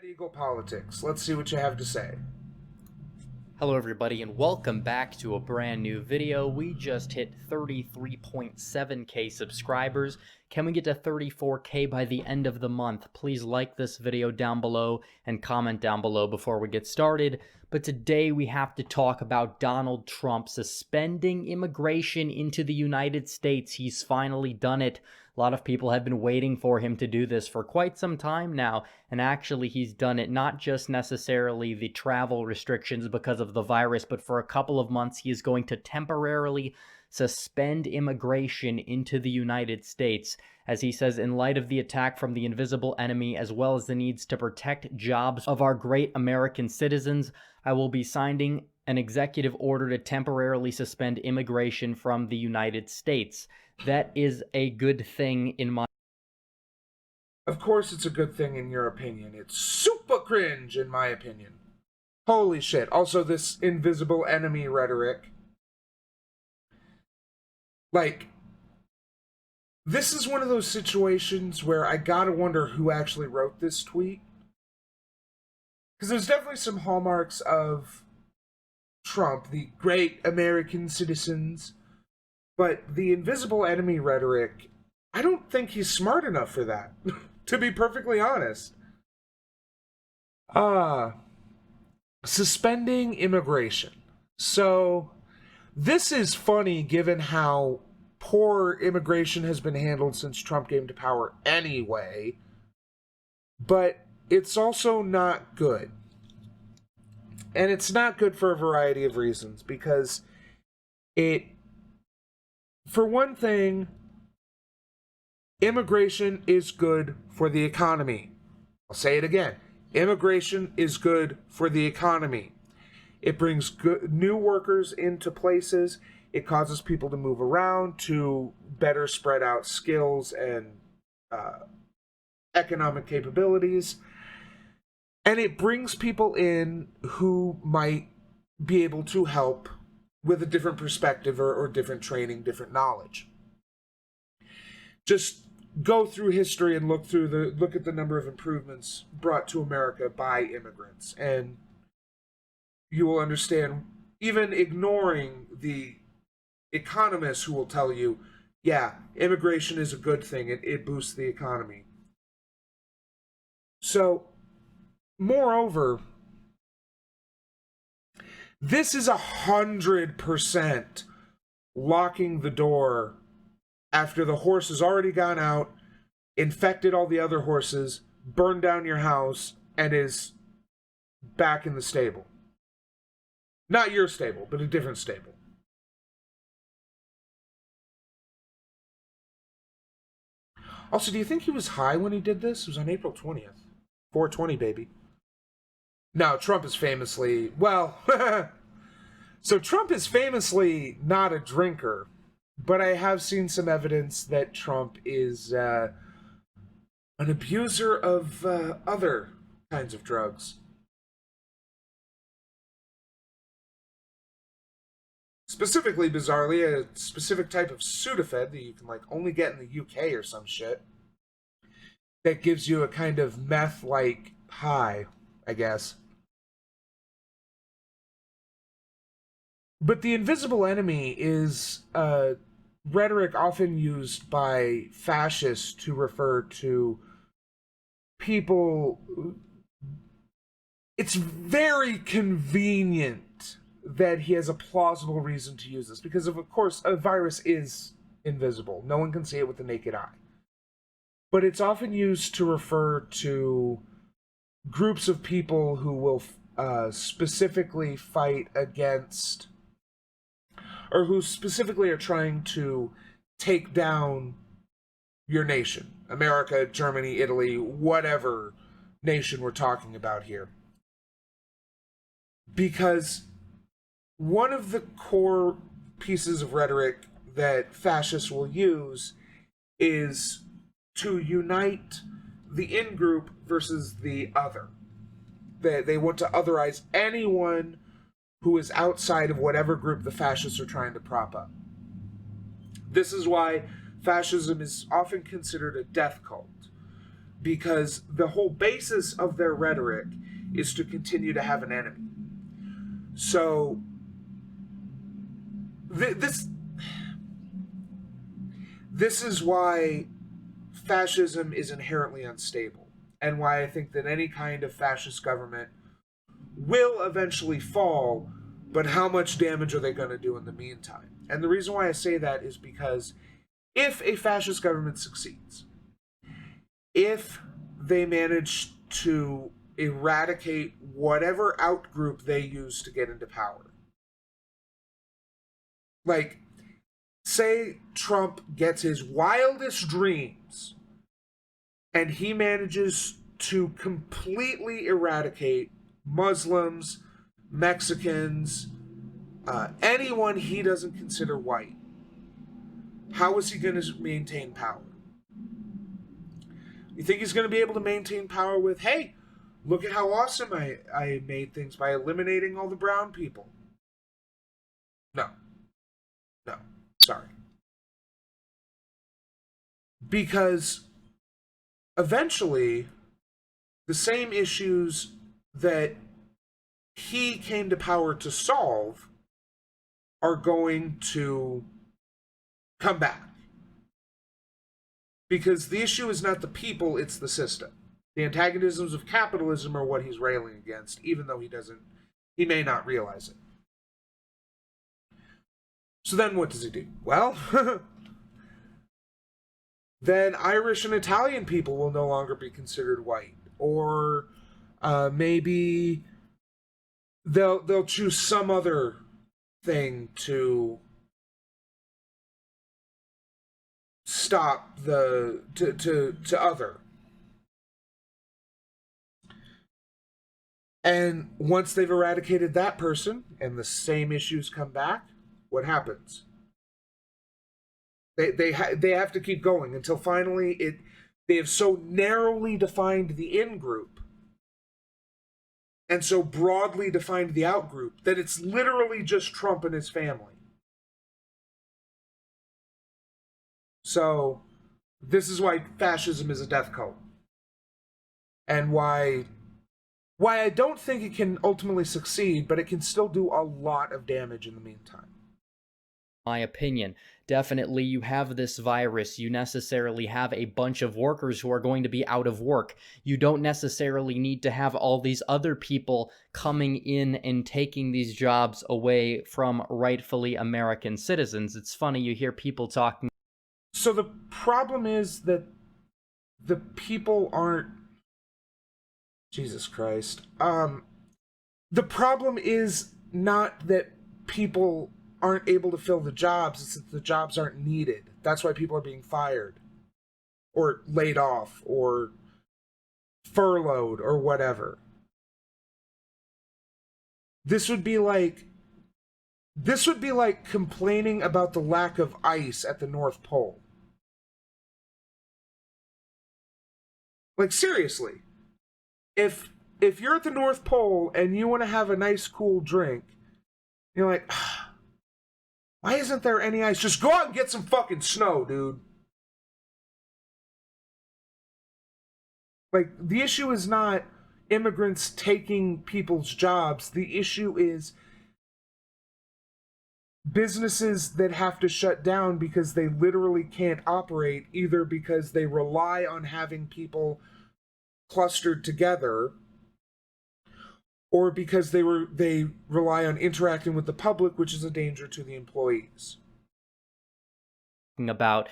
Red Eagle Politics. Let's see what you have to say. Hello everybody and welcome back to a brand new video. We just hit 33.7k subscribers. Can we get to 34k by the end of the month? Please like this video down below and comment down below before we get started. But today we have to talk about Donald Trump suspending immigration into the United States. He's finally done it. A lot of people have been waiting for him to do this for quite some time now, and actually he's done it, not just necessarily the travel restrictions because of the virus, but for a couple of months he is going to temporarily suspend immigration into the United States, as he says, in light of the attack from the invisible enemy, as well as the needs to protect jobs of our great American citizens, I will be signing an executive order to temporarily suspend immigration from the United States. That is a good thing in my... Of course it's a good thing in your opinion. It's super cringe in my opinion. Holy shit. Also, this invisible enemy rhetoric. Like, this is one of those situations where I gotta wonder who actually wrote this tweet. Because there's definitely some hallmarks of Trump, the great American citizens. But the invisible enemy rhetoric, I don't think he's smart enough for that, to be perfectly honest. Suspending immigration. So, this is funny given how poor immigration has been handled since Trump came to power anyway. But it's also not good. And it's not good for a variety of reasons, because for one thing, immigration is good for the economy. I'll say it again. Immigration is good for the economy. It brings new workers into places. It causes people to move around to better spread out skills and economic capabilities. And it brings people in who might be able to help with a different perspective or different training, different knowledge. Just go through history and look at the number of improvements brought to America by immigrants, and you will understand, even ignoring the economists who will tell you, yeah, immigration is a good thing, it boosts the economy. So, moreover, this is 100% locking the door after the horse has already gone out, infected all the other horses, burned down your house, and is back in the stable. Not your stable, but a different stable. Also, do you think he was high when he did this? It was on April 20th. 420, baby. Now, Trump is famously, well, so Trump is famously not a drinker, but I have seen some evidence that Trump is an abuser of other kinds of drugs. Specifically, bizarrely, a specific type of Sudafed that you can only get in the UK or some shit that gives you a kind of meth-like high, I guess. But the invisible enemy is rhetoric often used by fascists to refer to people. It's very convenient that he has a plausible reason to use this, because of course, a virus is invisible. No one can see it with the naked eye. But it's often used to refer to groups of people who will specifically fight against, or who specifically are trying to take down your nation. America, Germany, Italy, whatever nation we're talking about here. Because one of the core pieces of rhetoric that fascists will use is to unite the in-group versus the other. They want to otherize anyone who is outside of whatever group the fascists are trying to prop up. This is why fascism is often considered a death cult, because the whole basis of their rhetoric is to continue to have an enemy. So this is why fascism is inherently unstable, and why I think that any kind of fascist government will eventually fall, but how much damage are they going to do in the meantime? And the reason why I say that is because if a fascist government succeeds, if they manage to eradicate whatever outgroup they use to get into power, like, say Trump gets his wildest dreams and he manages to completely eradicate Muslims, Mexicans, anyone he doesn't consider white, how is he going to maintain power? You think he's going to be able to maintain power with, hey, look at how awesome I made things by eliminating all the brown people? No. No. Sorry. Because eventually, the same issues that he came to power to solve are going to come back. Because the issue is not the people, it's the system. The antagonisms of capitalism are what he's railing against, even though he may not realize it. So then what does he do? Well, then Irish and Italian people will no longer be considered white. Or maybe they'll choose some other thing to stop to other. And once they've eradicated that person and the same issues come back, what happens? They have to keep going until finally they have so narrowly defined the in-group and so broadly defined the out-group that it's literally just Trump and his family. So this is why fascism is a death cult. And why I don't think it can ultimately succeed, but it can still do a lot of damage in the meantime. My opinion. Definitely, you have this virus, you necessarily have a bunch of workers who are going to be out of work. You don't necessarily need to have all these other people coming in and taking these jobs away from rightfully American citizens. It's funny, you hear people talking. So the problem is that the people aren't... Jesus Christ. The problem is not that people aren't able to fill the jobs, it's that the jobs aren't needed. That's why people are being fired or laid off or furloughed or whatever. This would be like complaining about the lack of ice at the North Pole. Like, seriously. If you're at the North Pole and you want to have a nice cool drink, you're like, why isn't there any ice? Just go out and get some fucking snow, dude. Like, the issue is not immigrants taking people's jobs. The issue is businesses that have to shut down because they literally can't operate, either because they rely on having people clustered together, or because they rely on interacting with the public, which is a danger to the employees. About,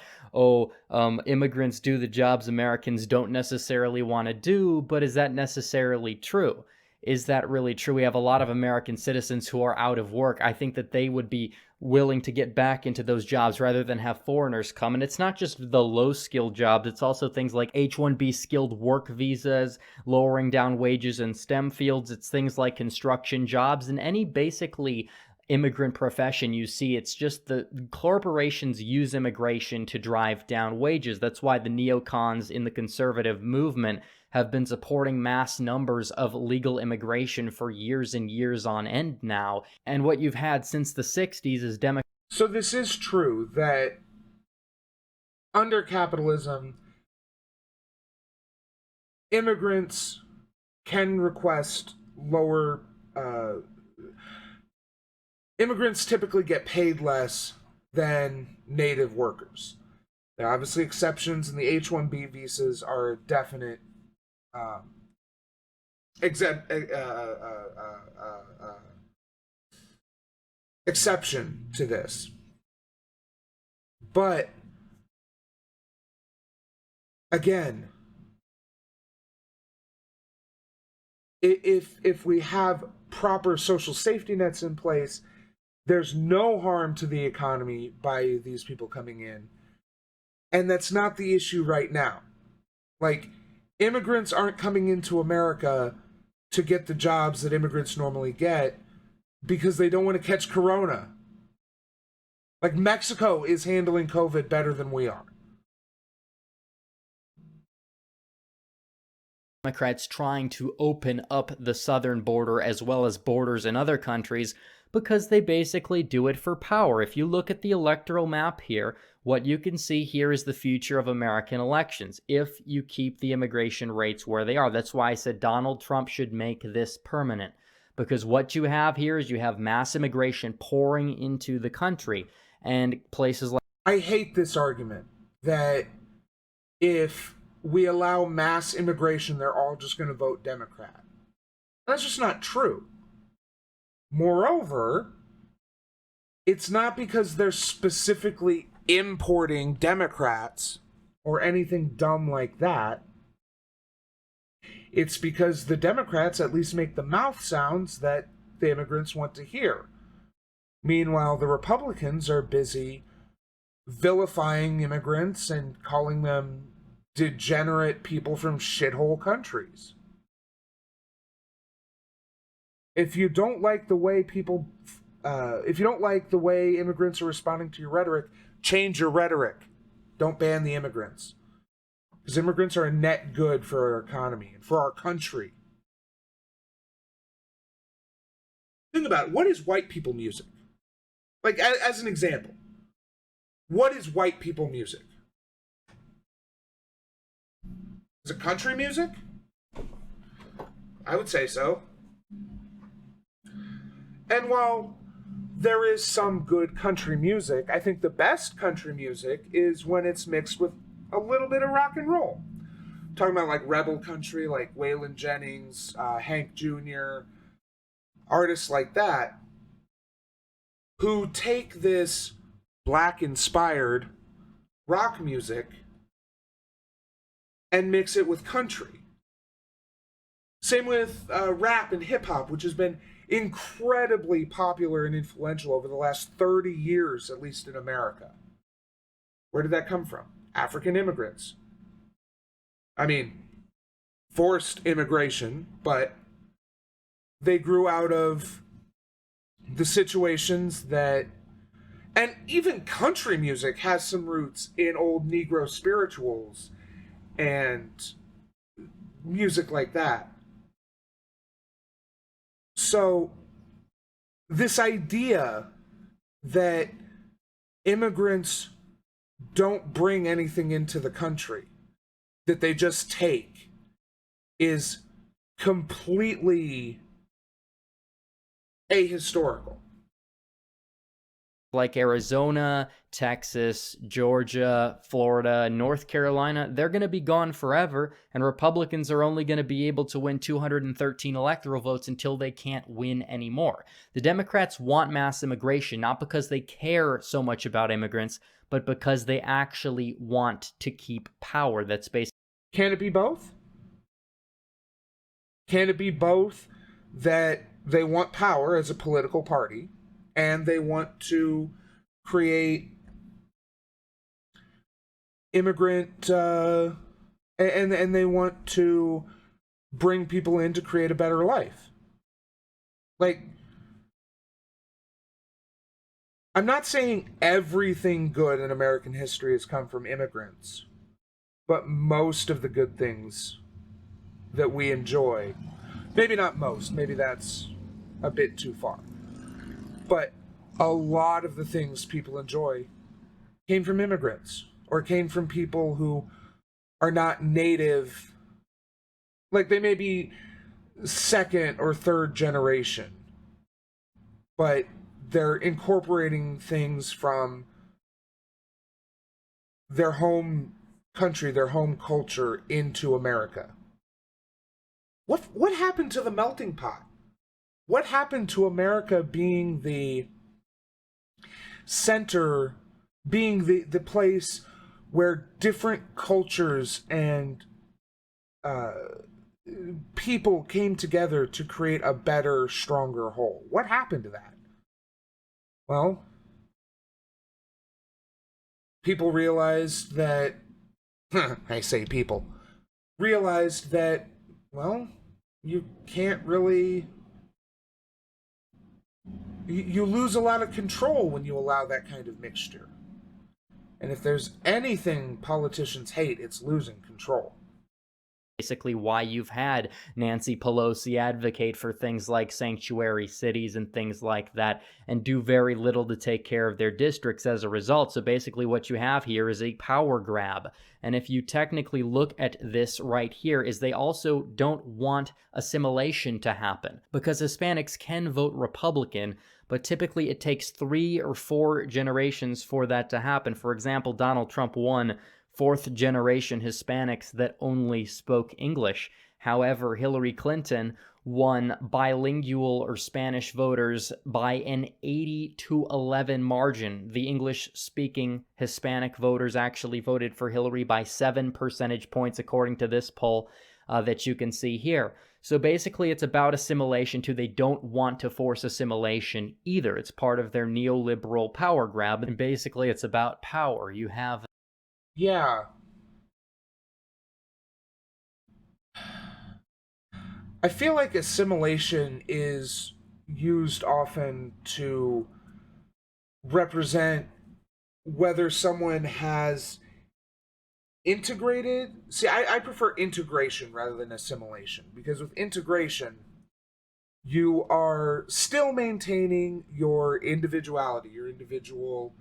immigrants do the jobs Americans don't necessarily want to do, but is that necessarily true? Is that really true? We have a lot of American citizens who are out of work. I think that they would be willing to get back into those jobs rather than have foreigners come. And it's not just the low-skilled jobs. It's also things like H-1B skilled work visas, lowering down wages in STEM fields. It's things like construction jobs and any basically immigrant profession you see. It's just the corporations use immigration to drive down wages. That's why the neocons in the conservative movement have been supporting mass numbers of legal immigration for years and years on end now. And what you've had since the 60s is So this is true that under capitalism, immigrants can request lower. Immigrants typically get paid less than native workers. There are obviously exceptions, and the H-1B visas are a definite exception to this. But again, if we have proper social safety nets in place, there's no harm to the economy by these people coming in. And that's not the issue right now. Like, immigrants aren't coming into America to get the jobs that immigrants normally get because they don't want to catch corona. Like, Mexico is handling COVID better than we are. Democrats trying to open up the southern border as well as borders in other countries because they basically do it for power. If you look at the electoral map here, what you can see here is the future of American elections if you keep the immigration rates where they are. That's why I said Donald Trump should make this permanent, because what you have here is you have mass immigration pouring into the country, and places like... I hate this argument that if we allow mass immigration, they're all just going to vote Democrat. That's just not true. Moreover, it's not because they're specifically importing Democrats or anything dumb like that. It's because the Democrats at least make the mouth sounds that the immigrants want to hear. Meanwhile, the Republicans are busy vilifying immigrants and calling them degenerate people from shithole countries. If you don't like the way if you don't like the way immigrants are responding to your rhetoric, change your rhetoric. Don't ban the immigrants. Because immigrants are a net good for our economy and for our country. Think about it. What is white people music? Like, as an example, what is white people music? Is it country music? I would say so. And while there is some good country music, I think the best country music is when it's mixed with a little bit of rock and roll. I'm talking about like rebel country, like Waylon Jennings, Hank Jr., artists like that, who take this black-inspired rock music and mix it with country. Same with rap and hip-hop, which has been incredibly popular and influential over the last 30 years, at least in America. Where did that come from? African immigrants. I mean, forced immigration, but they grew out of the situations that... And even country music has some roots in old Negro spirituals and music like that. So, this idea that immigrants don't bring anything into the country, that they just take, is completely ahistorical. Like Arizona, Texas, Georgia, Florida, North Carolina, they're going to be gone forever, and Republicans are only going to be able to win 213 electoral votes until they can't win anymore. The Democrats want mass immigration, not because they care so much about immigrants, but because they actually want to keep power. That's basically... Can it be both? Can it be both that they want power as a political party, and they want to create immigrant, and they want to bring people in to create a better life? Like, I'm not saying everything good in American history has come from immigrants, but most of the good things that we enjoy, maybe not most, maybe that's a bit too far, but a lot of the things people enjoy came from immigrants, or came from people who are not native Like, they may be second or third generation, but they're incorporating things from their home country, their home culture into America. What happened to the melting pot? What happened to America being the center, being the place where different cultures and people came together to create a better, stronger whole? What happened to that? Well, people realized that, I say people, realized that, well, you can't really, you lose a lot of control when you allow that kind of mixture. And if there's anything politicians hate, it's losing control. Basically why you've had Nancy Pelosi advocate for things like sanctuary cities and things like that, and do very little to take care of their districts as a result. So basically what you have here is a power grab. And if you technically look at this right here, is they also don't want assimilation to happen, because Hispanics can vote Republican, but typically it takes 3 or 4 generations for that to happen. For example, Donald Trump won fourth-generation Hispanics that only spoke English. However, Hillary Clinton won bilingual or Spanish voters by an 80-11 margin. The English-speaking Hispanic voters actually voted for Hillary by 7 percentage points, according to this poll that you can see here. So basically, it's about assimilation too. They don't want to force assimilation either. It's part of their neoliberal power grab, and basically it's about power. You have... Yeah. I feel like assimilation is used often to represent whether someone has integrated. See, I prefer integration rather than assimilation, because with integration, you are still maintaining your individuality, your individual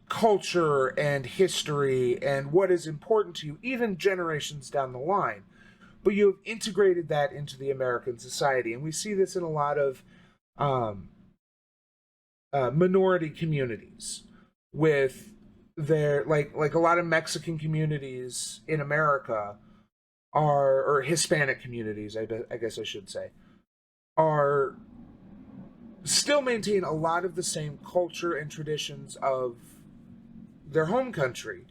culture and history and what is important to you, even generations down the line. But you have integrated that into the American society. And we see this in a lot of minority communities, with their, like a lot of Mexican communities in America are, or Hispanic communities, I guess I should say, are still maintain a lot of the same culture and traditions of their home country,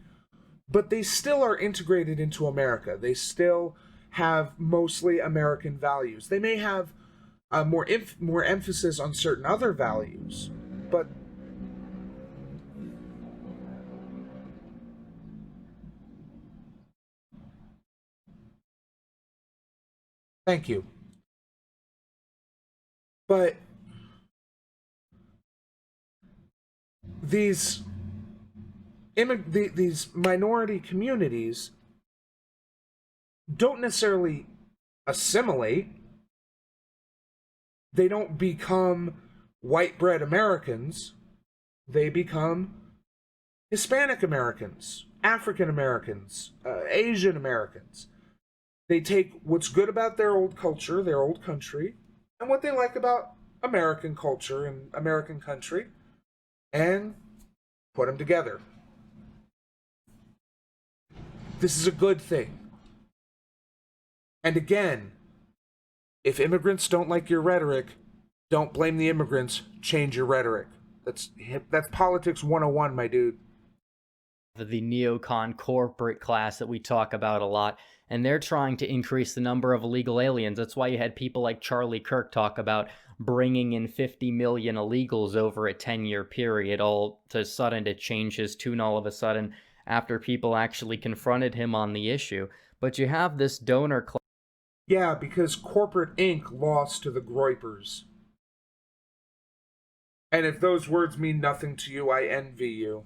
but they still are integrated into America. They still have mostly American values. They may have more emphasis on certain other values, but thank you. But these these minority communities don't necessarily assimilate. They don't become white bread Americans. They become Hispanic Americans, African Americans, Asian Americans. They take what's good about their old culture, their old country, and what they like about American culture and American country, and put them together. This is a good thing. And again, if immigrants don't like your rhetoric, don't blame the immigrants, change your rhetoric. That's politics 101, my dude. The neocon corporate class that we talk about a lot, and they're trying to increase the number of illegal aliens. That's why you had people like Charlie Kirk talk about bringing in 50 million illegals over a 10-year period, all of a sudden to change his tune all of a sudden after people actually confronted him on the issue. But you have this donor class. Yeah, because corporate Inc. lost to the Groypers. And if those words mean nothing to you, I envy you.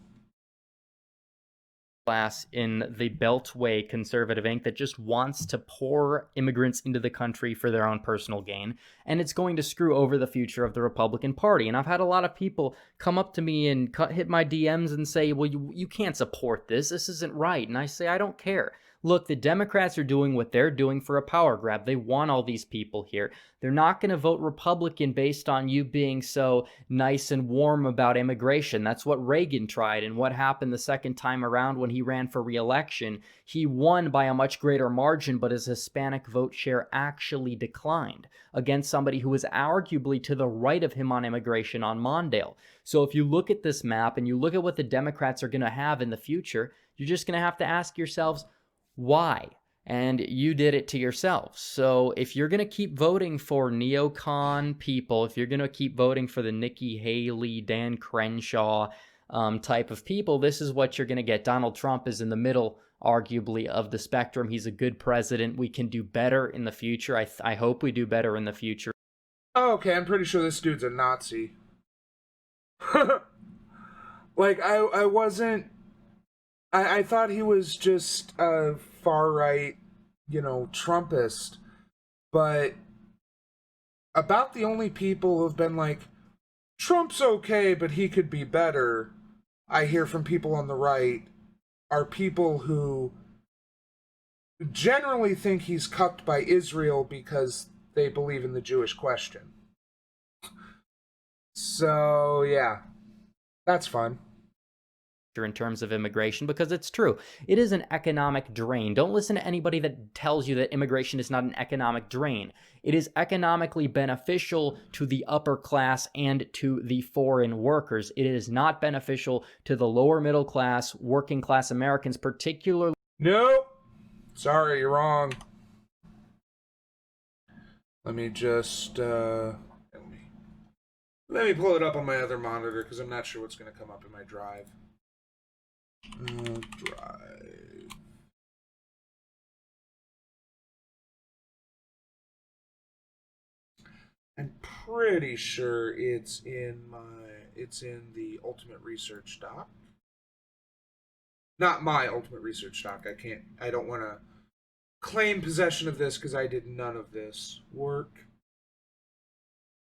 Class in the Beltway conservative Inc. that just wants to pour immigrants into the country for their own personal gain, and it's going to screw over the future of the Republican Party. And I've had a lot of people come up to me and hit my DMs and say, well, you can't support this. This isn't right. And I say, I don't care. look, the Democrats are doing what they're doing for a power grab. They want all these people here. They're not going to vote Republican based on you being so nice and warm about immigration. That's what Reagan tried, and what happened the second time around when he ran for re-election. He won by a much greater margin, but his Hispanic vote share actually declined against somebody who was arguably to the right of him on immigration on Mondale. So if you look at this map and you look at what the Democrats are going to have in the future, you're just going to have to ask yourselves, why? And you did it to yourselves. So if you're going to keep voting for neocon people, if you're going to keep voting for the Nikki Haley, Dan Crenshaw type of people, this is what you're going to get. Donald Trump is in the middle, arguably, of the spectrum. He's a good president. We can do better in the future. I hope we do better in the future. Oh, okay, I'm pretty sure this dude's a Nazi. Like, I wasn't... I thought he was just a far-right, Trumpist. But about the only people who've been like, Trump's okay, but he could be better, I hear from people on the right, are people who generally think he's cucked by Israel because they believe in the Jewish question. So, yeah. That's fun. In terms of immigration, because it's true. It is an economic drain. Don't listen to anybody that tells you that immigration is not an economic drain. It is economically beneficial to the upper class and to the foreign workers. It is not beneficial to the lower middle class, working class Americans, particularly. Nope. Sorry, you're wrong. Let me just, let me pull it up on my other monitor, because I'm not sure what's going to come up in my drive. Drive. I'm pretty sure it's in the Ultimate Research doc. Not my Ultimate Research doc. I don't want to claim possession of this because I did none of this work.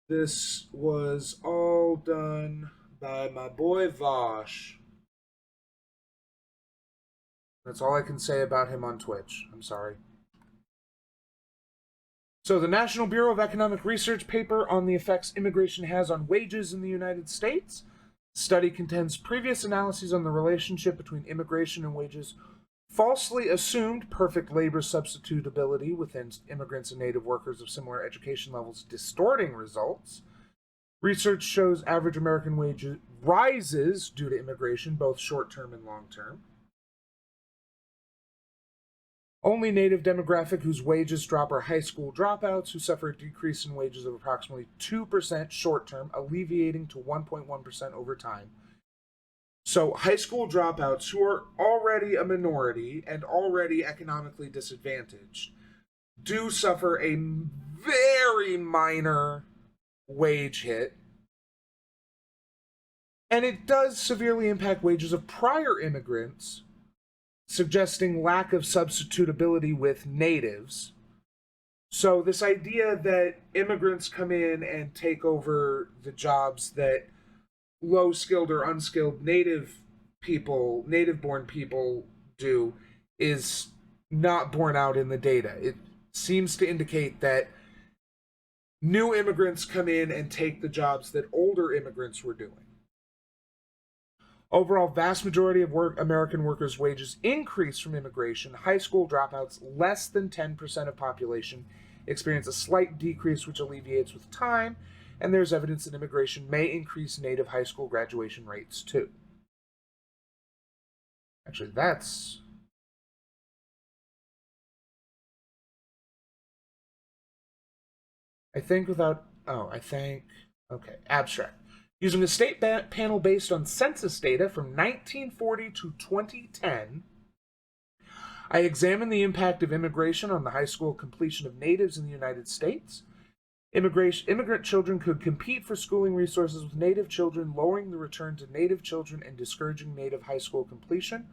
This was all done by my boy Vosh. That's all I can say about him on Twitch. I'm sorry. So, the National Bureau of Economic Research paper on the effects immigration has on wages in the United States. The study contends previous analyses on the relationship between immigration and wages falsely assumed perfect labor substitutability within immigrants and native workers of similar education levels, distorting results. Research shows average American wages rises due to immigration, both short-term and long-term. Only native demographic whose wages drop are high school dropouts, who suffer a decrease in wages of approximately 2% short-term, alleviating to 1.1% over time. So high school dropouts, who are already a minority and already economically disadvantaged, do suffer a very minor wage hit. And it does severely impact wages of prior immigrants, suggesting lack of substitutability with natives. So this idea that immigrants come in and take over the jobs that low-skilled or unskilled native-born people do is not borne out in the data. It seems to indicate that new immigrants come in and take the jobs that older immigrants were doing. Overall, vast majority of American workers' wages increase from immigration. High school dropouts, less than 10% of population, experience a slight decrease which alleviates with time, and there's evidence that immigration may increase native high school graduation rates too. Actually, that's... Okay, abstract. Using a state panel based on census data from 1940 to 2010, I examined the impact of immigration on the high school completion of natives in the United States. Immigrant children could compete for schooling resources with native children, lowering the return to native children and discouraging native high school completion.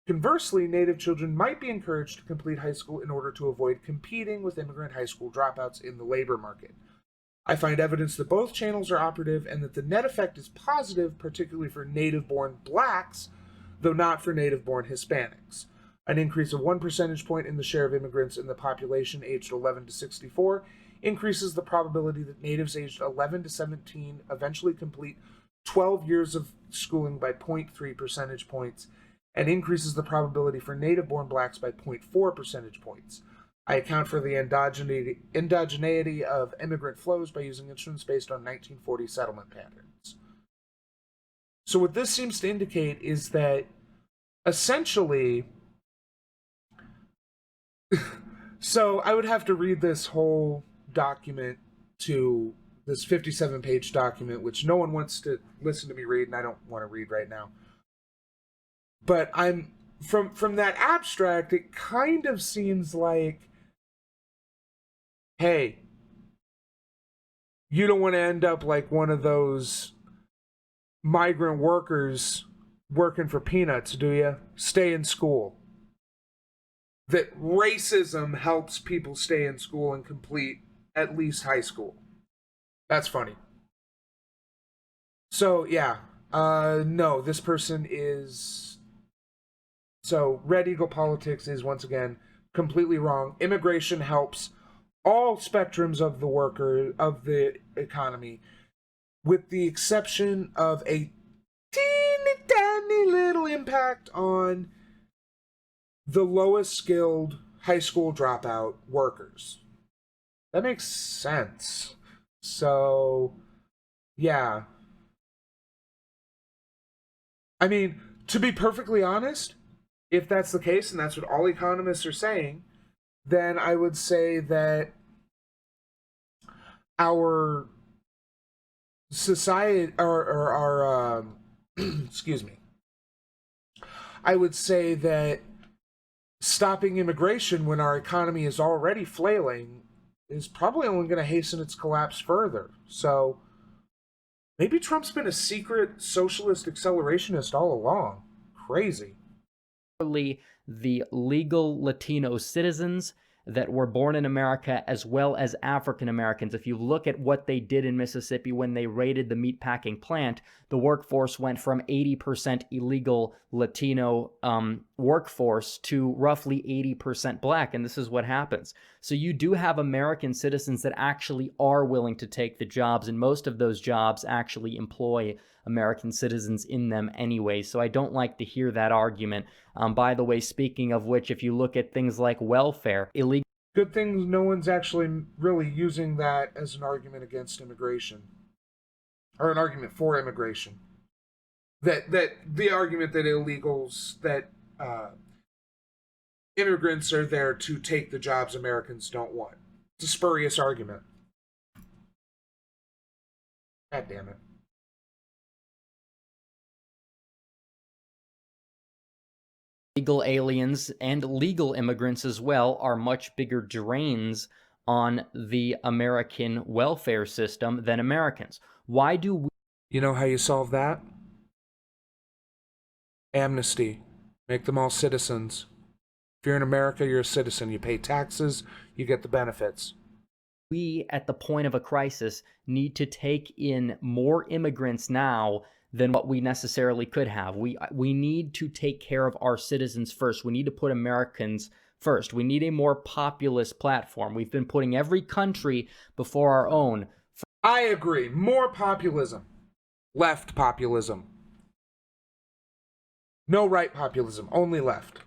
Conversely, native children might be encouraged to complete high school in order to avoid competing with immigrant high school dropouts in the labor market. I find evidence that both channels are operative and that the net effect is positive, particularly for native-born blacks, though not for native-born Hispanics. An increase of 1 percentage point in the share of immigrants in the population aged 11 to 64 increases the probability that natives aged 11 to 17 eventually complete 12 years of schooling by 0.3 percentage points, and increases the probability for native-born blacks by 0.4 percentage points. I account for the endogeneity of immigrant flows by using instruments based on 1940 settlement patterns. So what this seems to indicate is that essentially, so I would have to read this whole document, to this 57-page document, which no one wants to listen to me read, and I don't want to read right now. But I'm from that abstract, it kind of seems like, hey, you don't want to end up like one of those migrant workers working for peanuts, do you? Stay in school. That racism helps people stay in school and complete at least high school. That's funny. So, yeah. No, this person is... So, Red Eagle Politics is, once again, completely wrong. Immigration helps all spectrums of the economy, with the exception of a teeny tiny little impact on the lowest skilled high school dropout workers. That makes sense. So, yeah. I mean, to be perfectly honest, if that's the case, and that's what all economists are saying, then I would say that our society, or our, excuse me, I would say that stopping immigration when our economy is already flailing is probably only going to hasten its collapse further. So maybe Trump's been a secret socialist accelerationist all along. Crazy. The legal Latino citizens that were born in America, as well as African Americans. If you look at what they did in Mississippi when they raided the meatpacking plant, the workforce went from 80% illegal Latino workforce to roughly 80% black, and this is what happens. So you do have American citizens that actually are willing to take the jobs, and most of those jobs actually employ American citizens in them anyway, so I don't like to hear that argument. By the way, speaking of which, if you look at things like welfare, illegal... Good thing no one's actually really using that as an argument against immigration, or an argument for immigration. That the argument that illegals, that immigrants are there to take the jobs Americans don't want. It's a spurious argument. God damn it. Legal aliens and legal immigrants as well are much bigger drains on the American welfare system than Americans. Why do we... You know how you solve that? Amnesty. Make them all citizens. If you're in America, you're a citizen. You pay taxes, you get the benefits. We, at the point of a crisis, need to take in more immigrants now than what we necessarily could have. We need to take care of our citizens first. We need to put Americans first. We need a more populist platform. We've been putting every country before our own. I agree. More populism. Left populism. No right populism. Only left.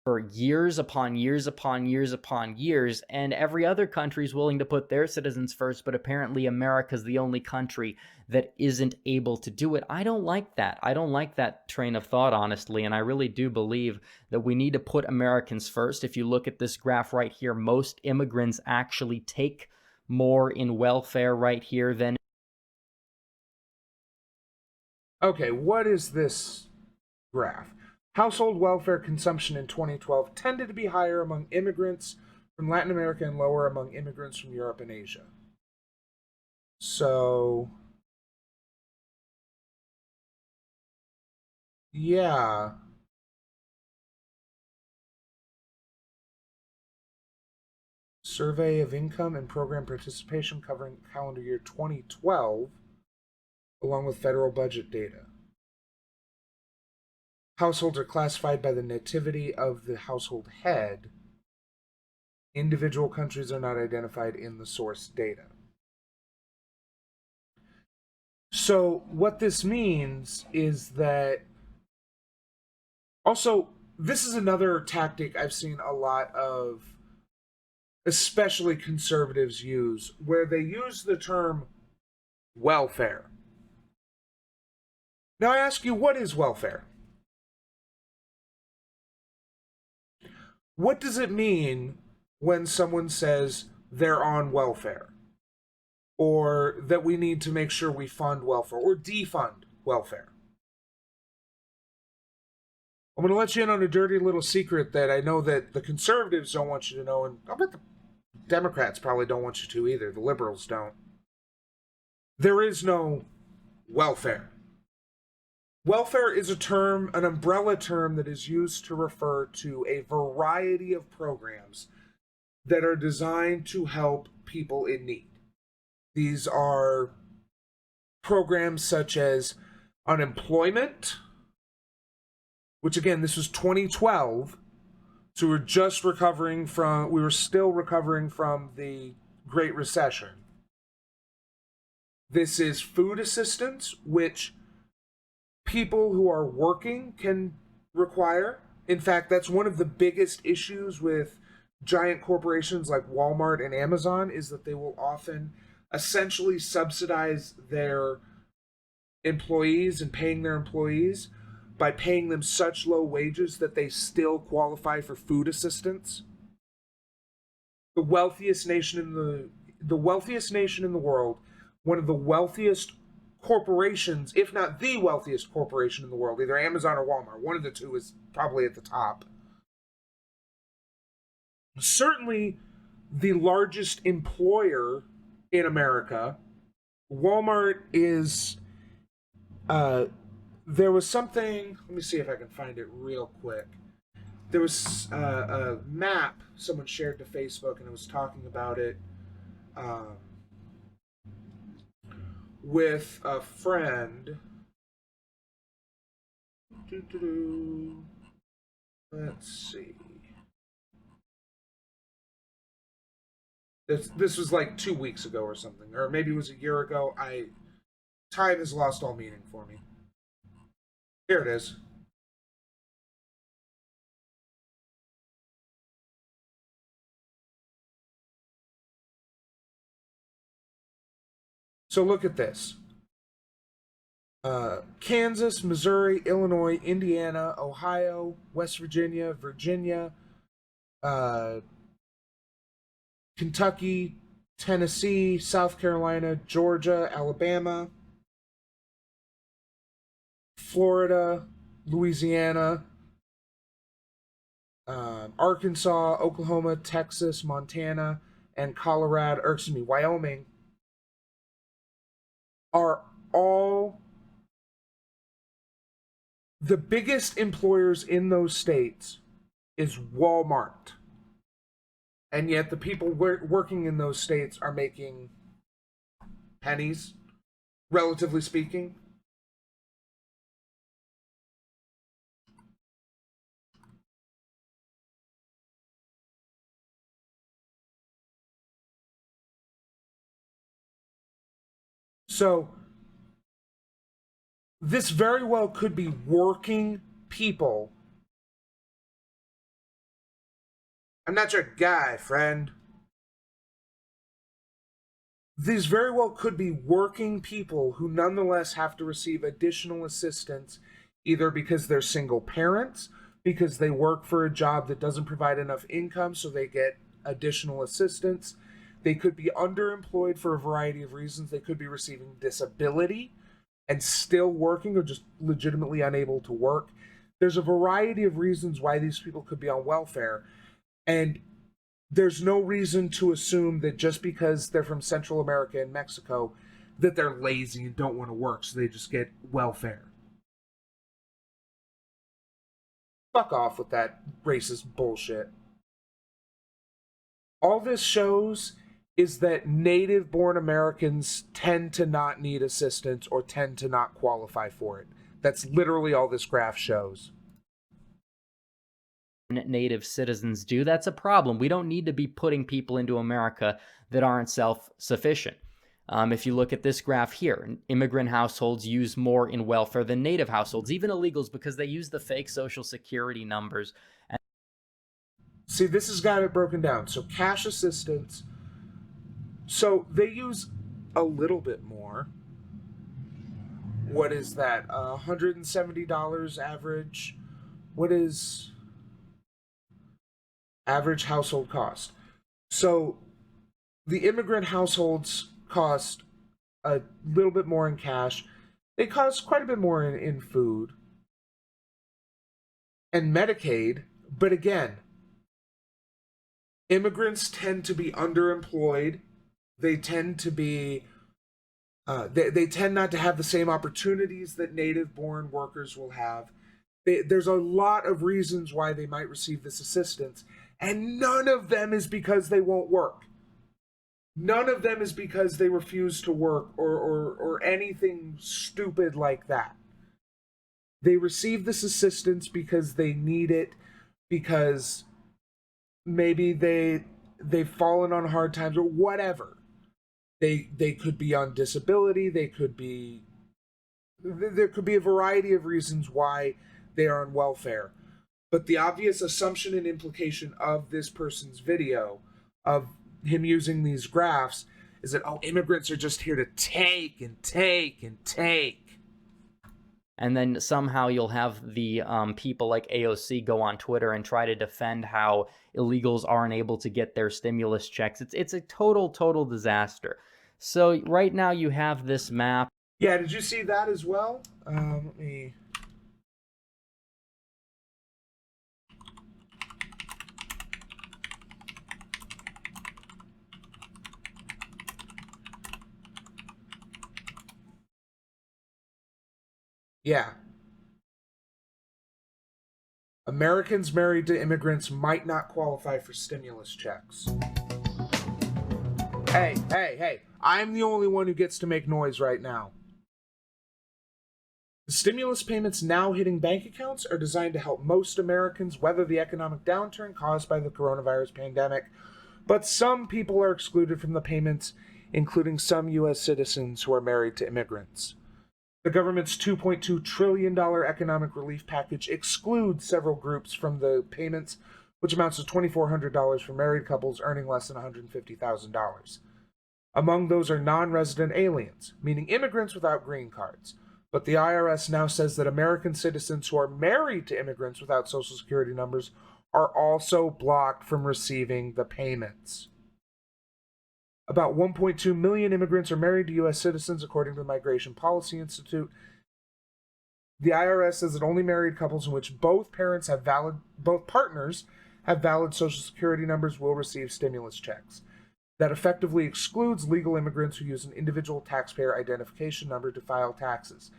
For years upon years upon years upon years, and every other country is willing to put their citizens first, but apparently America's the only country that isn't able to do it. I don't like that. I don't like that train of thought, honestly, and I really do believe that we need to put Americans first. If you look at this graph right here, most immigrants actually take more in welfare right here than... Okay, what is this graph? Household welfare consumption in 2012 tended to be higher among immigrants from Latin America and lower among immigrants from Europe and Asia. So, yeah. Survey of income and program participation covering calendar year 2012, along with federal budget data. households are classified by the nativity of the household head, individual countries are not identified in the source data. So what this means is that also, this is another tactic I've seen a lot of, especially conservatives, use, where they use the term welfare. Now I ask you, what is welfare? What does it mean when someone says they're on welfare? Or that we need to make sure we fund welfare or defund welfare? I'm going to let you in on a dirty little secret that I know that the conservatives don't want you to know, and I'll bet the Democrats probably don't want you to either. The liberals don't. There is no welfare. Welfare is a term, an umbrella term that is used to refer to a variety of programs that are designed to help people in need. These are programs such as unemployment, which again, this was 2012, so we were still recovering from the Great Recession. This is food assistance, which people who are working can require. In fact, that's one of the biggest issues with giant corporations like Walmart and Amazon, is that they will often essentially subsidize their employees and paying their employees by paying them such low wages that they still qualify for food assistance. The wealthiest nation in the world, one of the wealthiest corporations, if not the wealthiest corporation in the world, either Amazon or Walmart, one of the two is probably at the top. Certainly the largest employer in America. Walmart is there was something, let me see if I can find it real quick. There was a map someone shared to Facebook, and it was talking about it with a friend. Let's see. This was like 2 weeks ago or something, or maybe it was a year ago. Time has lost all meaning for me. Here it is. So look at this. Kansas, Missouri, Illinois, Indiana, Ohio, West Virginia, Kentucky, Tennessee, South Carolina, Georgia, Alabama, Florida, Louisiana, Arkansas, Oklahoma, Texas, Montana, and Wyoming are all the biggest employers in those states is Walmart. And yet the people working in those states are making pennies, relatively speaking. So this very well could be working people. I'm not your guy, friend. These very well could be working people who nonetheless have to receive additional assistance, either because they're single parents, because they work for a job that doesn't provide enough income, so they get additional assistance. They could be underemployed for a variety of reasons. They could be receiving disability and still working, or just legitimately unable to work. There's a variety of reasons why these people could be on welfare. And there's no reason to assume that just because they're from Central America and Mexico, that they're lazy and don't want to work, so they just get welfare. Fuck off with that racist bullshit. All this shows is that native-born Americans tend to not need assistance or tend to not qualify for it. That's literally all this graph shows. native citizens do, that's a problem. We don't need to be putting people into America that aren't self-sufficient. If you look at this graph here, immigrant households use more in welfare than native households, even illegals, because they use the fake social security numbers. See, this has got it broken down. So cash assistance, so they use a little bit more. What is that? $170 average. What is average household cost? So the immigrant households cost a little bit more in cash. They cost quite a bit more in food and Medicaid. But again, immigrants tend to be underemployed. They tend to be they tend not to have the same opportunities that native-born workers will have. There's a lot of reasons why they might receive this assistance, and none of them is because they won't work. None of them is because they refuse to work or anything stupid like that. They receive this assistance because they need it, because maybe they've fallen on hard times or whatever. They could be on disability, there could be a variety of reasons why they are on welfare. But the obvious assumption and implication of this person's video, of him using these graphs, is that, oh, immigrants are just here to take and take and take. And then somehow you'll have the people like AOC go on Twitter and try to defend how illegals aren't able to get their stimulus checks. It's a total disaster. So right now you have this map. Yeah, did you see that as well? Let me... Yeah. Americans married to immigrants might not qualify for stimulus checks. Hey, I'm the only one who gets to make noise right now. The stimulus payments now hitting bank accounts are designed to help most Americans weather the economic downturn caused by the coronavirus pandemic, but some people are excluded from the payments, including some U.S. citizens who are married to immigrants. The government's $2.2 trillion economic relief package excludes several groups from the payments, which amounts to $2,400 for married couples earning less than $150,000. Among those are non-resident aliens, meaning immigrants without green cards. But the IRS now says that American citizens who are married to immigrants without Social Security numbers are also blocked from receiving the payments. About 1.2 million immigrants are married to U.S. citizens, according to the Migration Policy Institute. The IRS says that only married couples in which both partners have valid Social Security numbers will receive stimulus checks. That effectively excludes legal immigrants who use an individual taxpayer identification number to file taxes.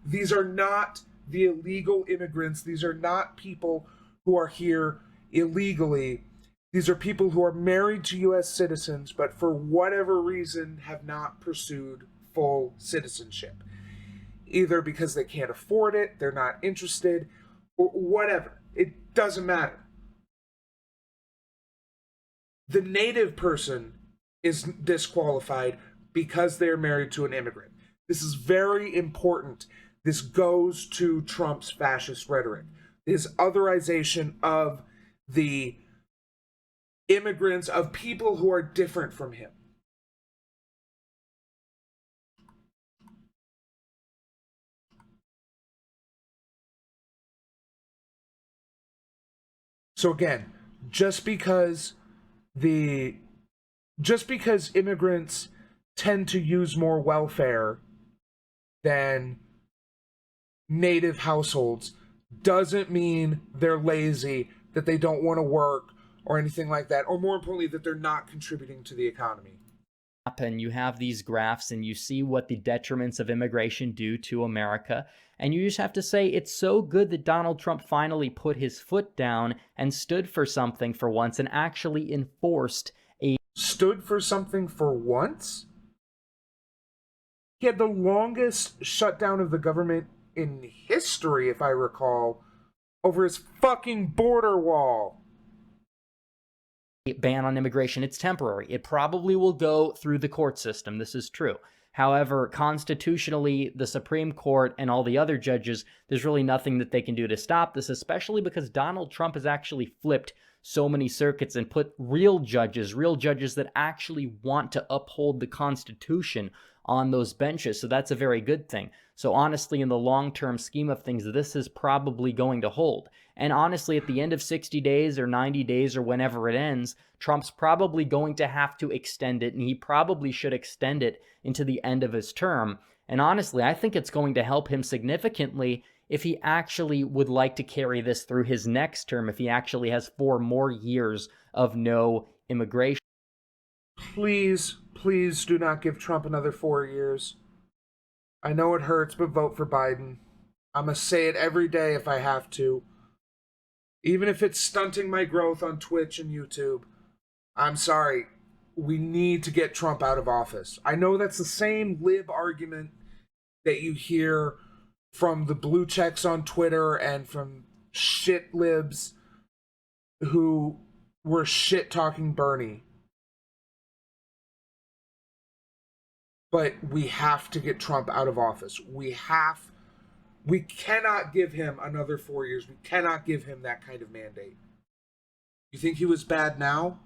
These are not the illegal immigrants. These are not people who are here illegally. These are people who are married to U.S. citizens, but for whatever reason have not pursued full citizenship. Either because they can't afford it, they're not interested, or whatever. It doesn't matter. The native person is disqualified because they're married to an immigrant. This is very important. This goes to Trump's fascist rhetoric. His otherization of the immigrants, of people who are different from him. So again, just because immigrants tend to use more welfare than native households doesn't mean they're lazy, that they don't want to work, or anything like that, or more importantly, that they're not contributing to the economy. And you have these graphs and you see what the detriments of immigration do to America. And you just have to say it's so good that Donald Trump finally put his foot down and stood for something for once and actually enforced Stood for something for once? He had the longest shutdown of the government in history, if I recall, over his fucking border wall. Ban on immigration, it's temporary. It probably will go through the court system. This is true. However, constitutionally, the Supreme Court and all the other judges, there's really nothing that they can do to stop this, especially because Donald Trump has actually flipped so many circuits and put real judges that actually want to uphold the Constitution on those benches. So that's a very good thing. So honestly, in the long-term scheme of things, this is probably going to hold. And honestly, at the end of 60 days or 90 days or whenever it ends, Trump's probably going to have to extend it, and he probably should extend it into the end of his term. And honestly, I think it's going to help him significantly if he actually would like to carry this through his next term, if he actually has 4 more years of no immigration. Please, please do not give Trump another 4 years. I know it hurts, but vote for Biden. I'm going to say it every day if I have to. Even if it's stunting my growth on Twitch and YouTube. I'm sorry. We need to get Trump out of office. I know that's the same lib argument that you hear from the blue checks on Twitter and from shit libs who were shit talking Bernie. But we have to get Trump out of office. We cannot give him another 4 years. We cannot give him that kind of mandate. You think he was bad now?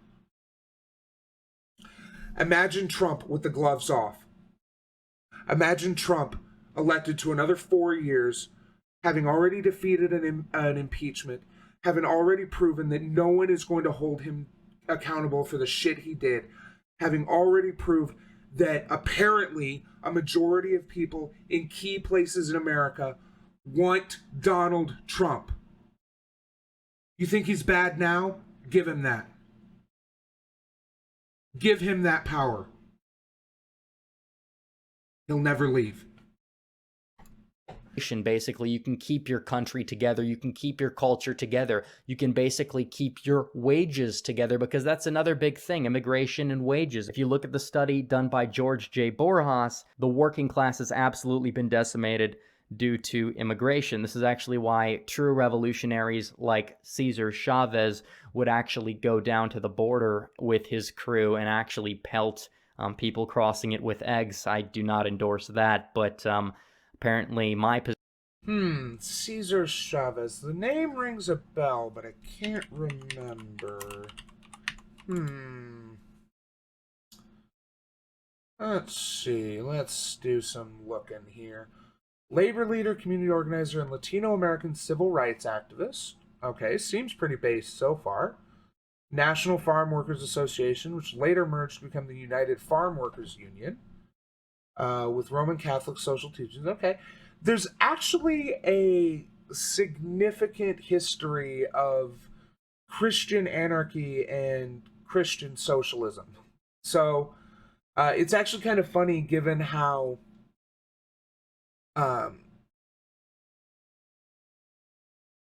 Imagine Trump with the gloves off. Imagine Trump elected to another 4 years, having already defeated an impeachment, having already proven that no one is going to hold him accountable for the shit he did, having already proved that apparently a majority of people in key places in America want Donald Trump. You think he's bad now? Give him that. Give him that power. He'll never leave. Basically, you can keep your country together, you can keep your culture together, you can basically keep your wages together, because that's another big thing, immigration and wages. If you look at the study done by George J. Borjas, the working class has absolutely been decimated due to immigration. This is actually why true revolutionaries like Cesar Chavez would actually go down to the border with his crew and actually pelt people crossing it with eggs. I do not endorse that, but apparently my position. Cesar Chavez. The name rings a bell, but I can't remember. Let's see. Let's do some looking here. Labor leader, community organizer, and Latino American civil rights activist. Okay, seems pretty base so far. National Farm Workers Association, which later merged to become the United Farm Workers Union. With Roman Catholic social teachings. Okay. There's actually a significant history of Christian anarchy and Christian socialism. So, it's actually kind of funny given how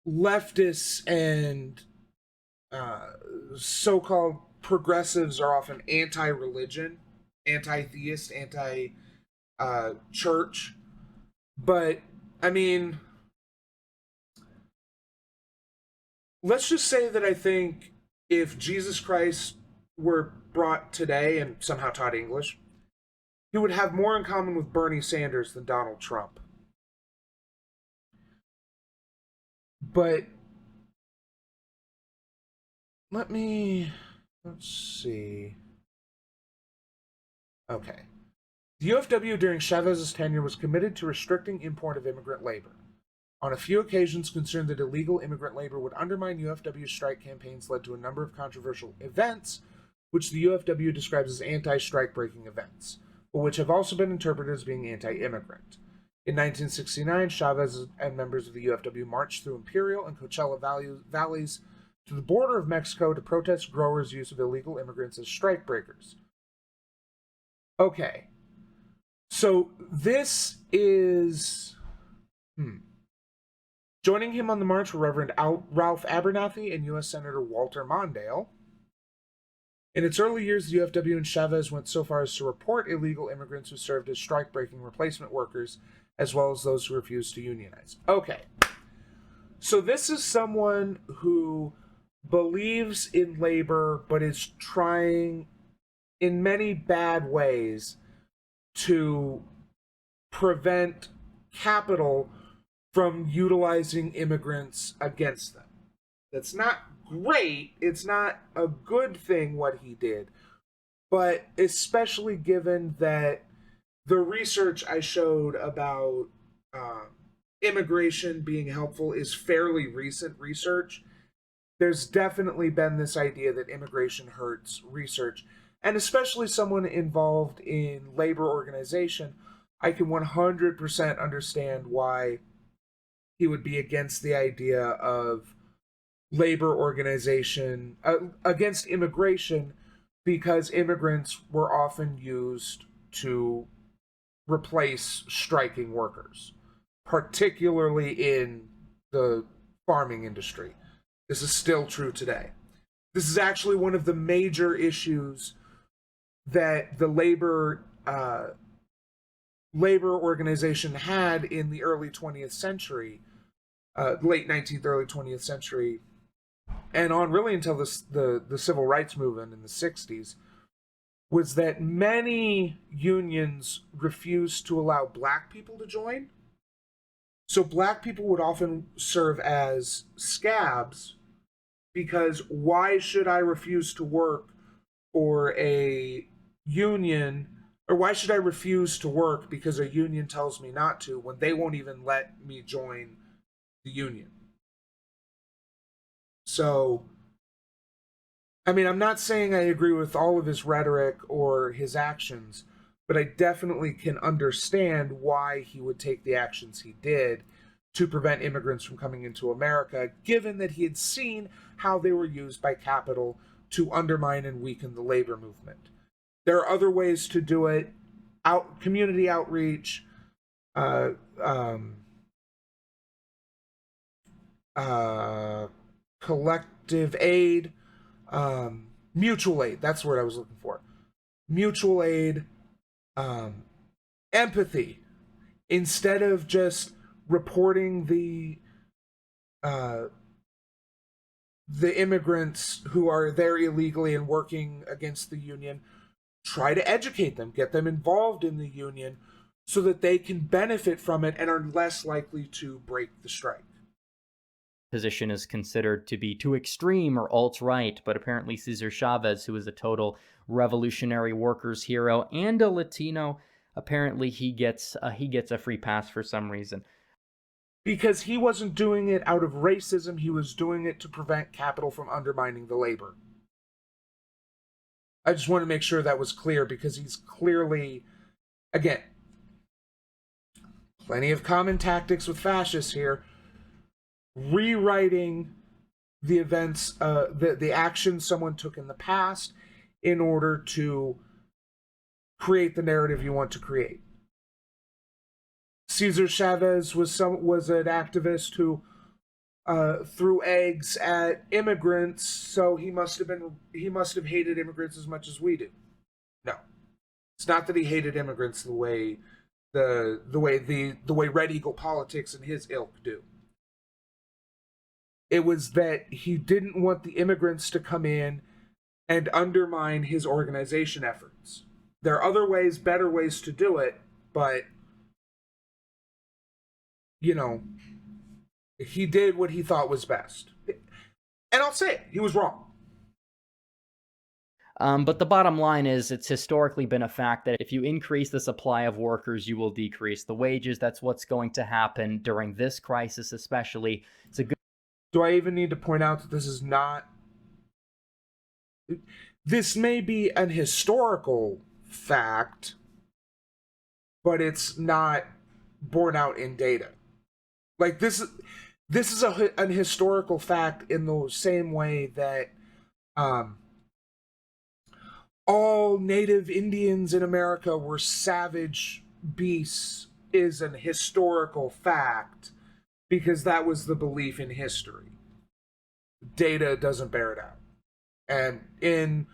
leftists and so-called progressives are often anti-religion, anti-theist, church. But I mean, let's just say that I think if Jesus Christ were brought today and somehow taught English, he would have more in common with Bernie Sanders than Donald Trump. But let's see. Okay. The UFW during Chavez's tenure was committed to restricting import of immigrant labor. On a few occasions, concerned that illegal immigrant labor would undermine UFW strike campaigns led to a number of controversial events, which the UFW describes as anti-strike breaking events, but which have also been interpreted as being anti-immigrant. In 1969, Chavez and members of the UFW marched through Imperial and Coachella valleys to the border of Mexico to protest growers' use of illegal immigrants as strike breakers. Okay. So this is... Joining him on the march were Reverend Ralph Abernathy and U.S. Senator Walter Mondale. In its early years, the UFW and Chavez went so far as to report illegal immigrants who served as strike-breaking replacement workers, as well as those who refused to unionize. Okay. So this is someone who believes in labor, but is trying in many bad ways to prevent capital from utilizing immigrants against them. That's not great. It's not a good thing what he did, but especially given that the research I showed about immigration being helpful is fairly recent research. There's definitely been this idea that immigration hurts research, and especially someone involved in labor organization, I can 100% understand why he would be against the idea of labor organization, against immigration, because immigrants were often used to replace striking workers, particularly in the farming industry. This is still true today. This is actually one of the major issues that the labor organization had in the early 20th century, late 19th, early 20th century, and on really until the civil rights movement in the 60s, was that many unions refused to allow black people to join. So black people would often serve as scabs, because why should I refuse to work for a union, or why should I refuse to work because a union tells me not to when they won't even let me join the union? So, I mean, I'm not saying I agree with all of his rhetoric or his actions, but I definitely can understand why he would take the actions he did to prevent immigrants from coming into America, given that he had seen how they were used by capital to undermine and weaken the labor movement. There are other ways to do it: community outreach, uh, um, uh, collective aid, mutual aid. That's the word I was looking for. Mutual aid, um, empathy. Instead of just reporting uh, the immigrants who are there illegally and working against the union, try to educate them, get them involved in the union so that they can benefit from it and are less likely to break the strike. Position is considered to be too extreme or alt-right, but apparently Cesar Chavez, who is a total revolutionary workers hero and a Latino, apparently he gets a free pass for some reason. Because he wasn't doing it out of racism, he was doing it to prevent capital from undermining the labor. I just want to make sure that was clear, because he's clearly, again, plenty of common tactics with fascists here, rewriting the events, the actions someone took in the past in order to create the narrative you want to create. Cesar Chavez was an activist who threw eggs at immigrants, so he must have hated immigrants as much as we do. No, it's not that he hated immigrants the way Red Eagle politics and his ilk do. It was that he didn't want the immigrants to come in and undermine his organization efforts. There are other ways, better ways to do it, but he did what he thought was best. And I'll say it, he was wrong. But the bottom line is, it's historically been a fact that if you increase the supply of workers, you will decrease the wages. That's what's going to happen during this crisis, especially. It's a good. Do I even need to point out that this is not... This may be an historical fact, but it's not borne out in data. Like, this is an historical fact in the same way that all native Indians in America were savage beasts is an historical fact, because that was the belief in history. Data doesn't bear it out. And in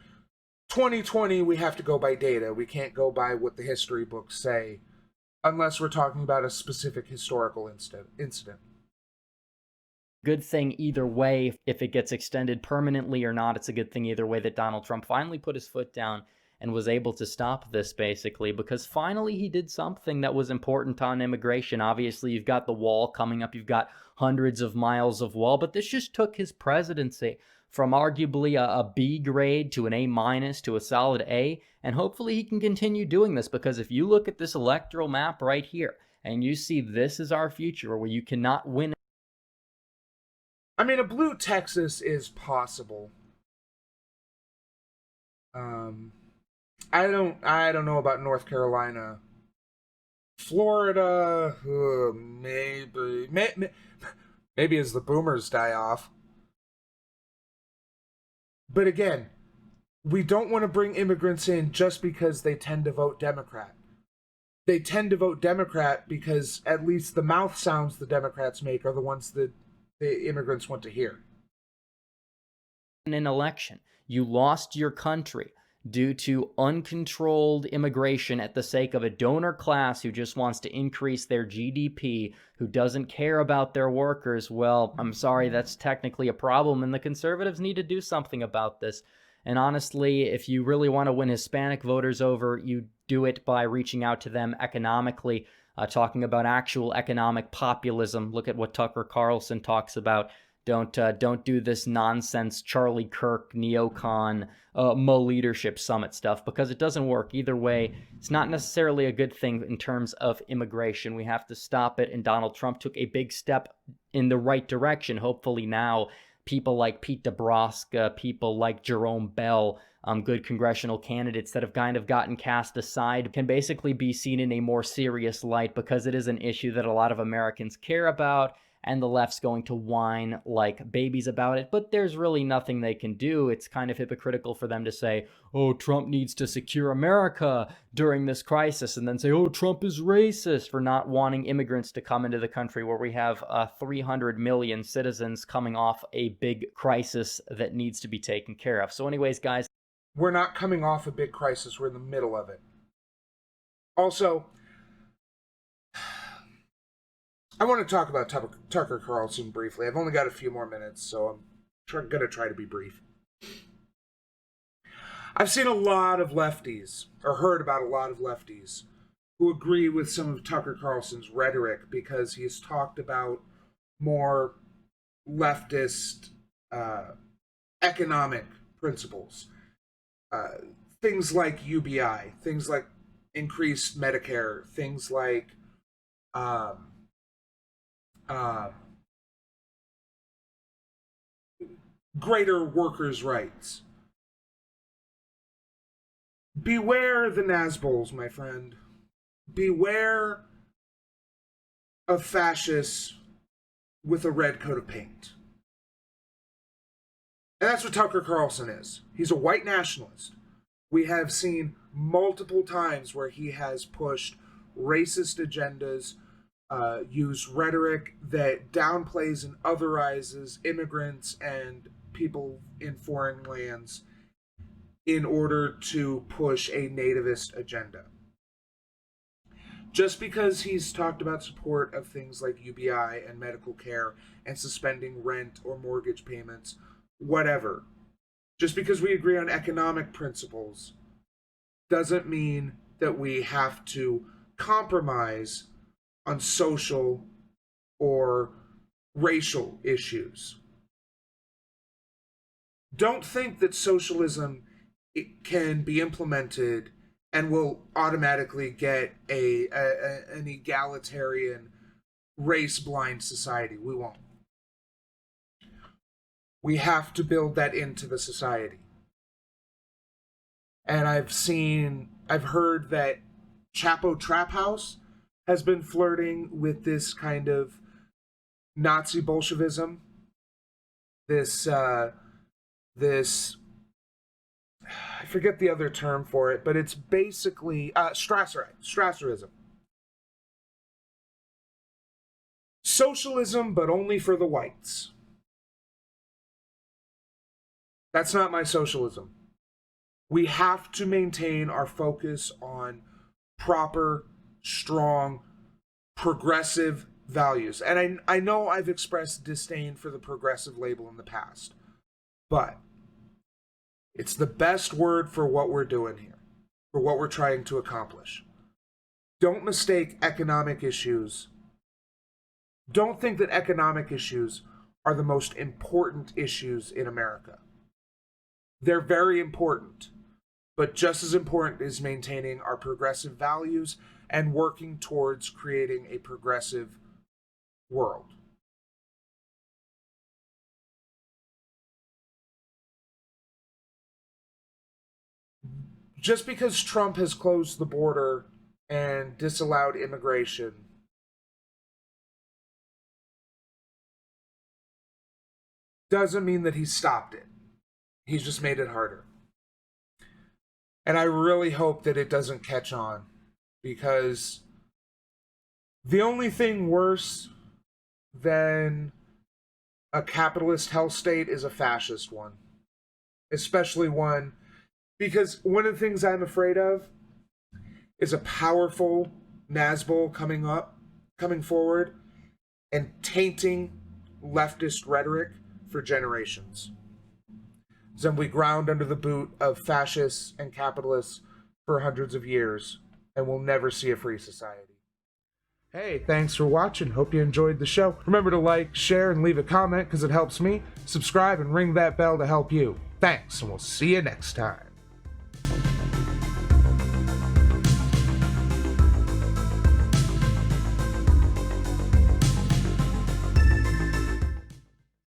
2020, we have to go by data. We can't go by what the history books say, unless we're talking about a specific historical incident. Good thing either way. If it gets extended permanently or not, it's a good thing either way that Donald Trump finally put his foot down and was able to stop this, basically, because finally he did something that was important on immigration. Obviously, you've got the wall coming up, you've got hundreds of miles of wall, but this just took his presidency from arguably a B grade to an A minus to a solid A, and hopefully he can continue doing this, because if you look at this electoral map right here and you see this is our future where you cannot win. I mean, a blue Texas is possible. I don't know about North Carolina. Florida, maybe as the boomers die off. But again, we don't want to bring immigrants in just because they tend to vote Democrat. They tend to vote Democrat because at least the mouth sounds the Democrats make are the ones that the immigrants want to hear. In an election, you lost your country due to uncontrolled immigration at the sake of a donor class who just wants to increase their GDP, who doesn't care about their workers. Well, I'm sorry, that's technically a problem, and the conservatives need to do something about this. And honestly, if you really want to win Hispanic voters over, you do it by reaching out to them economically, talking about actual economic populism. Look at what Tucker Carlson talks about. Don't do this nonsense Charlie Kirk, Neocon, leadership summit stuff, because it doesn't work. Either way, it's not necessarily a good thing in terms of immigration. We have to stop it, and Donald Trump took a big step in the right direction. Hopefully now people like Pete DeBrusque, people like Jerome Bell, good congressional candidates that have kind of gotten cast aside, can basically be seen in a more serious light, because it is an issue that a lot of Americans care about, and the left's going to whine like babies about it, but there's really nothing they can do. It's kind of hypocritical for them to say, oh, Trump needs to secure America during this crisis, and then say, oh, Trump is racist for not wanting immigrants to come into the country where we have 300 million citizens coming off a big crisis that needs to be taken care of. So anyways, guys. We're not coming off a big crisis. We're in the middle of it. Also, I want to talk about Tucker Carlson briefly. I've only got a few more minutes, so I'm going to try to be brief. I've seen a lot of lefties, or heard about a lot of lefties, who agree with some of Tucker Carlson's rhetoric because he's talked about more leftist economic principles. Things like UBI, things like increased Medicare, things like greater workers' rights. Beware the Nazbols, my friend. Beware of fascists with a red coat of paint. And that's what Tucker Carlson is. He's a white nationalist. We have seen multiple times where he has pushed racist agendas, use rhetoric that downplays and otherizes immigrants and people in foreign lands in order to push a nativist agenda. Just because he's talked about support of things like UBI and medical care and suspending rent or mortgage payments, whatever, just because we agree on economic principles doesn't mean that we have to compromise on social or racial issues. Don't think that socialism can be implemented and will automatically get an egalitarian, race-blind society. We won't. We have to build that into the society. And I've heard that Chapo Trap House has been flirting with this kind of Nazi Bolshevism. This I forget the other term for it, but it's basically Strasserism. Socialism, but only for the whites. That's not my socialism. We have to maintain our focus on proper, strong, progressive values. And I know I've expressed disdain for the progressive label in the past, but it's the best word for what we're doing here, for what we're trying to accomplish. Don't mistake economic issues. Don't think that economic issues are the most important issues in America. They're very important, but just as important is maintaining our progressive values and working towards creating a progressive world. Just because Trump has closed the border and disallowed immigration doesn't mean that he stopped it. He's just made it harder. And I really hope that it doesn't catch on, because the only thing worse than a capitalist hell state is a fascist one. Especially one, because one of the things I'm afraid of is a powerful Nazgul coming forward and tainting leftist rhetoric for generations. Then we ground under the boot of fascists and capitalists for hundreds of years, and we'll never see a free society. Hey, thanks for watching. Hope you enjoyed the show. Remember to like, share, and leave a comment because it helps me. Subscribe and ring that bell to help you. Thanks, and we'll see you next time.